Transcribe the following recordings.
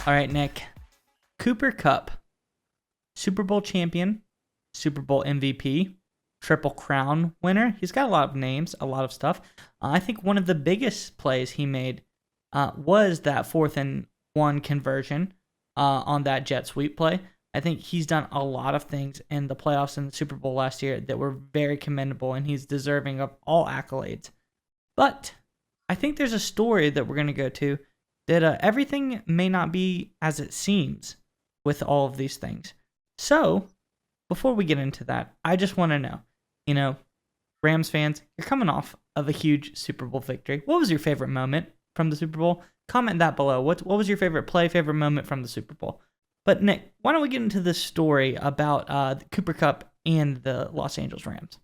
All right, Nick. Cooper Kupp, Super Bowl champion, Super Bowl MVP, Triple Crown winner. He's got a lot of names, a lot of stuff. I think one of the biggest plays he made was that 4th-and-1 conversion on that jet sweep play. I think he's done a lot of things in the playoffs and the Super Bowl last year that were very commendable, and he's deserving of all accolades. But I think there's a story that we're going to go to that everything may not be as it seems with all of these things. So, before we get into that, I just want to know, Rams fans, you're coming off of a huge Super Bowl victory. What was your favorite moment from the Super Bowl? Comment that below. What was your favorite play, favorite moment from the Super Bowl? But Nick, why don't we get into this story about Cooper Kupp and the Los Angeles Rams?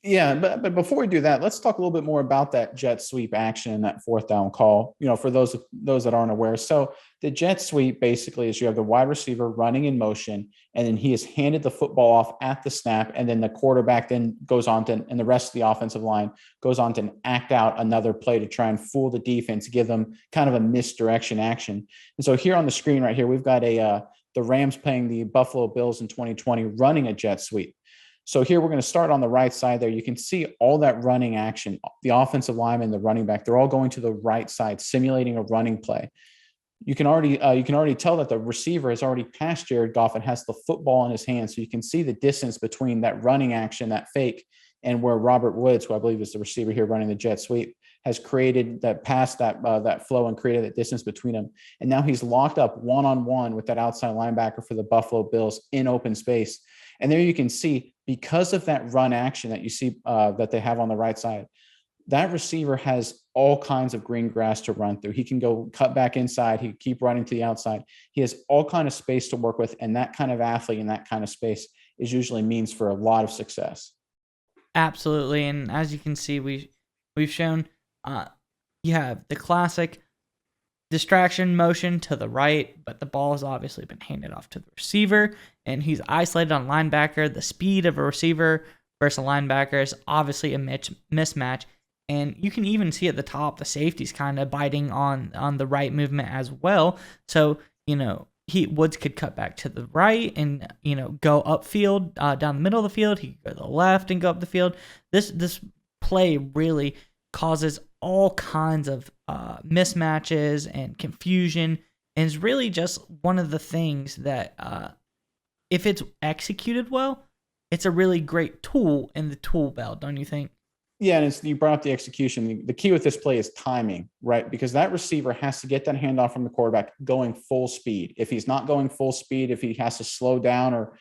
Yeah, but before we do that, let's talk a little bit more about that jet sweep action, that 4th-down call. For those that aren't aware, so the jet sweep basically is you have the wide receiver running in motion, and then he is handed the football off at the snap, and then the quarterback then goes on to, and the rest of the offensive line goes on to act out another play to try and fool the defense, give them kind of a misdirection action. And so here on the screen right here, we've got the Rams playing the Buffalo Bills in 2020 running a jet sweep. So here we're going to start on the right side there. You can see all that running action, the offensive lineman, the running back, they're all going to the right side, simulating a running play. You can already tell that the receiver has already passed Jared Goff and has the football in his hand. So you can see the distance between that running action, that fake, and where Robert Woods, who I believe is the receiver here running the jet sweep, has created that pass, that flow, and created that distance between them. And now he's locked up one-on-one with that outside linebacker for the Buffalo Bills in open space. And there you can see, because of that run action that you see that they have on the right side, that receiver has all kinds of green grass to run through. He can go cut back inside. He can keep running to the outside. He has all kind of space to work with. And that kind of athlete in that kind of space is usually means for a lot of success. Absolutely. And as you can see, we've shown you have the classic distraction motion to the right, but the ball has obviously been handed off to the receiver, and he's isolated on linebacker. The speed of a receiver versus a linebacker is obviously a mismatch, and you can even see at the top the safety's kind of biting on the right movement as well. So Woods could cut back to the right and go upfield down the middle of the field. He could go to the left and go up the field. This play really causes all kinds of mismatches and confusion, and is really just one of the things that if it's executed well, it's a really great tool in the tool belt, don't you think? Yeah, and you brought up the execution. The key with this play is timing, right? Because that receiver has to get that handoff from the quarterback going full speed. If he's not going full speed, if he has to slow down or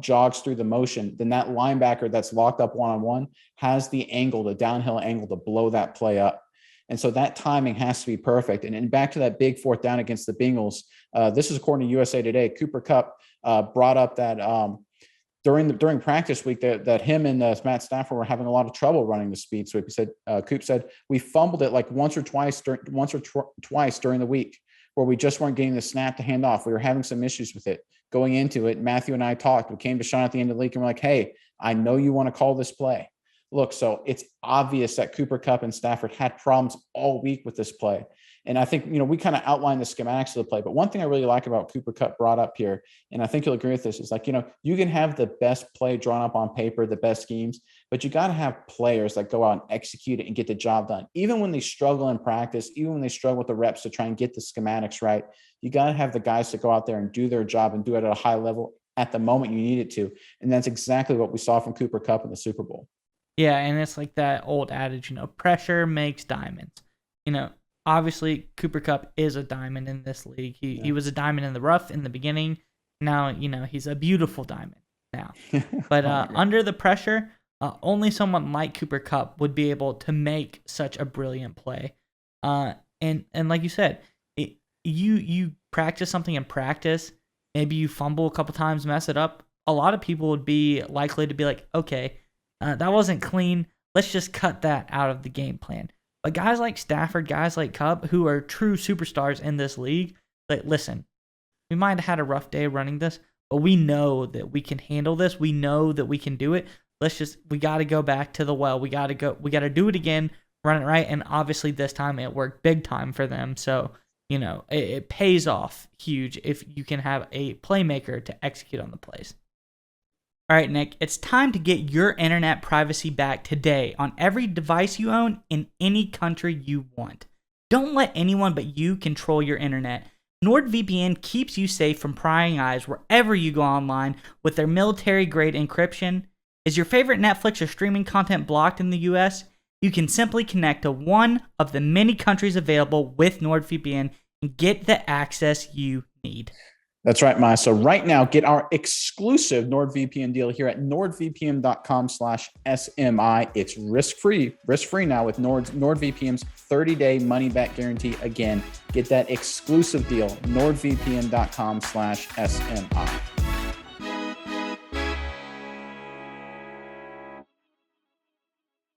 jogs through the motion, then that linebacker that's locked up one-on-one has the angle, the downhill angle, to blow that play up. And so that timing has to be perfect. And back to that big 4th down against the Bengals, this is according to USA Today. Cooper Kupp brought up that during practice week that him and Matt Stafford were having a lot of trouble running the speed sweep. He said, Coop said, we fumbled it like once or twice during the week, where we just weren't getting the snap to hand off. We were having some issues with it going into it. Matthew and I talked. We came to Sean at the end of the week and we're like, hey, I know you want to call this play. Look, so it's obvious that Cooper Kupp and Stafford had problems all week with this play. And I think, we kind of outlined the schematics of the play. But one thing I really like about Cooper Kupp brought up here, and I think you'll agree with this, is like, you can have the best play drawn up on paper, the best schemes, but you got to have players that go out and execute it and get the job done. Even when they struggle in practice, even when they struggle with the reps to try and get the schematics right, you got to have the guys to go out there and do their job and do it at a high level at the moment you need it to. And that's exactly what we saw from Cooper Kupp in the Super Bowl. Yeah, and it's like that old adage, pressure makes diamonds. Obviously Cooper Kupp is a diamond in this league. He was a diamond in the rough in the beginning. Now, he's a beautiful diamond now. But under the pressure, only someone like Cooper Kupp would be able to make such a brilliant play. And like you said, you practice something in practice, maybe you fumble a couple times, mess it up. A lot of people would be likely to be like, okay, that wasn't clean. Let's just cut that out of the game plan. But guys like Stafford, guys like Kupp, who are true superstars in this league, like, listen, we might have had a rough day running this, but we know that we can handle this. We know that we can do it. We got to go back to the well. We got to do it again, run it right. And obviously this time it worked big time for them. So, it pays off huge if you can have a playmaker to execute on the plays. All right, Nick, it's time to get your internet privacy back today on every device you own in any country you want. Don't let anyone but you control your internet. NordVPN keeps you safe from prying eyes wherever you go online with their military-grade encryption. Is your favorite Netflix or streaming content blocked in the US? You can simply connect to one of the many countries available with NordVPN and get the access you need. That's right, Maya. So right now, get our exclusive NordVPN deal here at nordvpn.com/SMI. It's risk-free now with NordVPN's 30-day money-back guarantee. Again, get that exclusive deal, nordvpn.com/SMI.